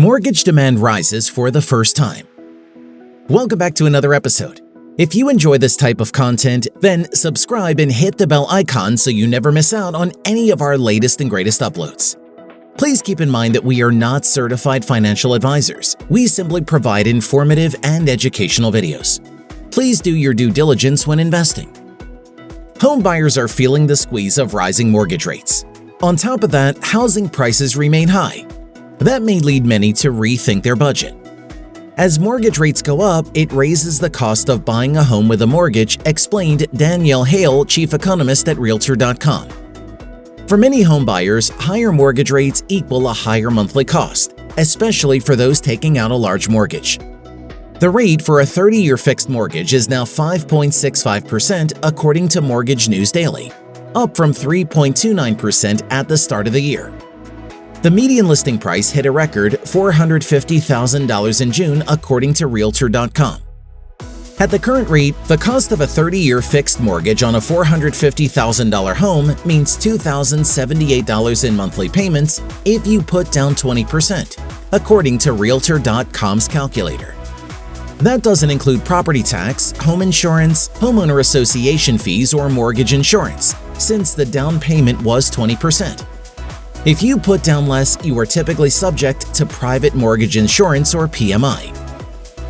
Mortgage demand rises for the first time. Welcome back to another episode. If you enjoy this type of content, then subscribe and hit the bell icon so you never miss out on any of our latest and greatest uploads. Please keep in mind that we are not certified financial advisors. We simply provide informative and educational videos. Please do your due diligence when investing. Home buyers are feeling the squeeze of rising mortgage rates. On top of that, housing prices remain high. That may lead many to rethink their budget. As mortgage rates go up, it raises the cost of buying a home with a mortgage, explained Danielle Hale, chief economist at Realtor.com. For many home buyers, higher mortgage rates equal a higher monthly cost, especially for those taking out a large mortgage. The rate for a 30-year fixed mortgage is now 5.65% according to Mortgage News Daily, up from 3.29% at the start of the year. The median listing price hit a record $450,000 in June according to Realtor.com. At the current rate, the cost of a 30-year fixed mortgage on a $450,000 home means $2,078 in monthly payments if you put down 20%, according to Realtor.com's calculator. That doesn't include property tax, home insurance, homeowner association fees, or mortgage insurance, since the down payment was 20%. If you put down less, you are typically subject to private mortgage insurance or PMI.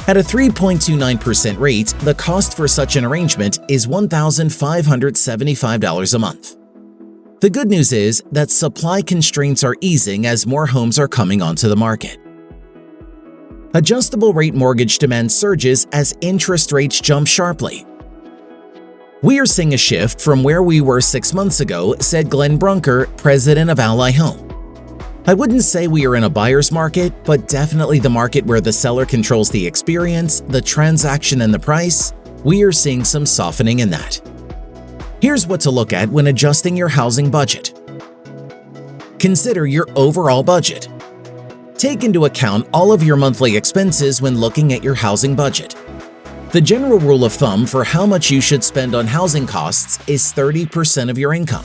At a 3.29% rate, the cost for such an arrangement is $1,575 a month. The good news is that supply constraints are easing as more homes are coming onto the market. Adjustable rate mortgage demand surges as interest rates jump sharply. We are seeing a shift from where we were 6 months ago, said Glenn Brunker, president of Ally Home. I wouldn't say we are in a buyer's market, but definitely the market where the seller controls the experience, the transaction, and the price. We are seeing some softening in that. Here's what to look at when adjusting your housing budget. Consider your overall budget. Take into account all of your monthly expenses when looking at your housing budget. The general rule of thumb for how much you should spend on housing costs is 30% of your income.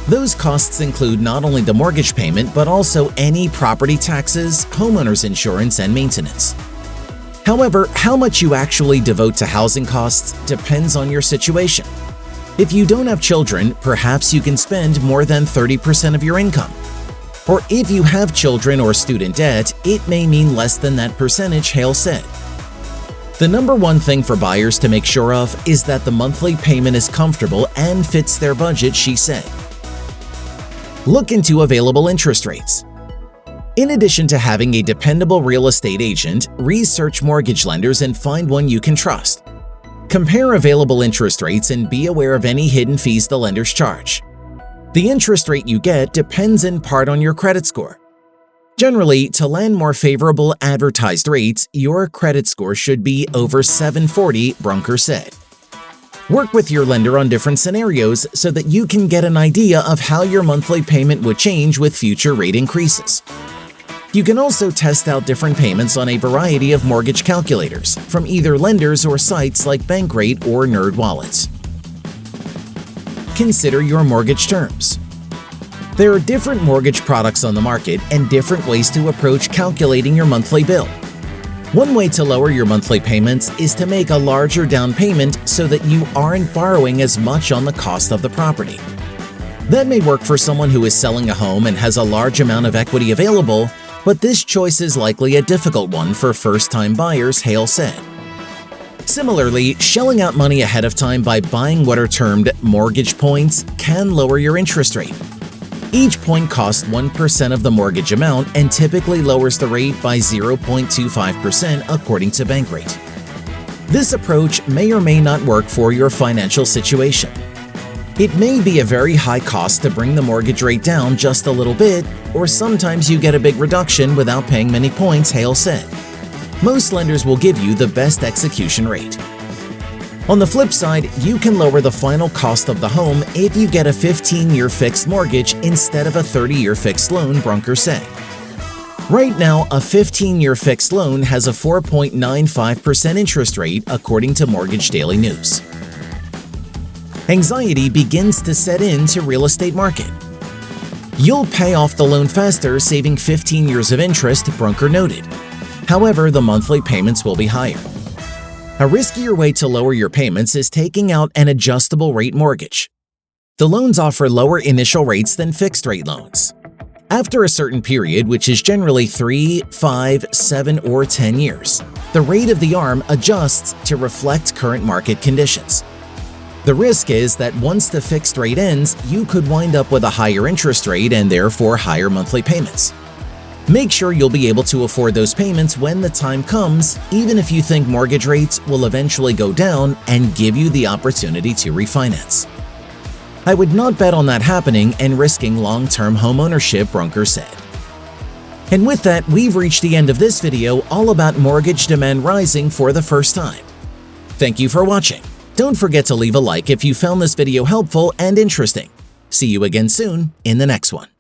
Those costs include not only the mortgage payment, but also any property taxes, homeowner's insurance, and maintenance. However, how much you actually devote to housing costs depends on your situation. If you don't have children, perhaps you can spend more than 30% of your income. Or if you have children or student debt, it may mean less than that percentage, Hale said. The number one thing for buyers to make sure of is that the monthly payment is comfortable and fits their budget, she said. Look into available interest rates. In addition to having a dependable real estate agent, research mortgage lenders and find one you can trust. Compare available interest rates and be aware of any hidden fees the lenders charge. The interest rate you get depends in part on your credit score. Generally, to land more favorable advertised rates, your credit score should be over 740, Brunker said. Work with your lender on different scenarios so that you can get an idea of how your monthly payment would change with future rate increases. You can also test out different payments on a variety of mortgage calculators from either lenders or sites like Bankrate or NerdWallets. Consider your mortgage terms. There are different mortgage products on the market and different ways to approach calculating your monthly bill. One way to lower your monthly payments is to make a larger down payment so that you aren't borrowing as much on the cost of the property. That may work for someone who is selling a home and has a large amount of equity available, but this choice is likely a difficult one for first-time buyers, Hale said. Similarly, shelling out money ahead of time by buying what are termed mortgage points can lower your interest rate. Each point costs 1% of the mortgage amount and typically lowers the rate by 0.25% according to Bankrate. This approach may or may not work for your financial situation. It may be a very high cost to bring the mortgage rate down just a little bit, or sometimes you get a big reduction without paying many points, Hale said. Most lenders will give you the best execution rate. On the flip side, you can lower the final cost of the home if you get a 15-year fixed mortgage instead of a 30-year fixed loan, Brunker said. Right now, a 15-year fixed loan has a 4.95% interest rate according to Mortgage Daily News. Anxiety begins to set into real estate market. You'll pay off the loan faster, saving 15 years of interest, Brunker noted. However, the monthly payments will be higher. A riskier way to lower your payments is taking out an adjustable rate mortgage. The loans offer lower initial rates than fixed-rate loans. After a certain period, which is generally 3, 5, 7, or 10 years, the rate of the ARM adjusts to reflect current market conditions. The risk is that once the fixed rate ends, you could wind up with a higher interest rate and therefore higher monthly payments. Make sure you'll be able to afford those payments when the time comes, even if you think mortgage rates will eventually go down and give you the opportunity to refinance. I would not bet on that happening and risking long-term home ownership, Brunker said. And with that, we've reached the end of this video all about mortgage demand rising for the first time. Thank you for watching. Don't forget to leave a like if you found this video helpful and interesting. See you again soon in the next one.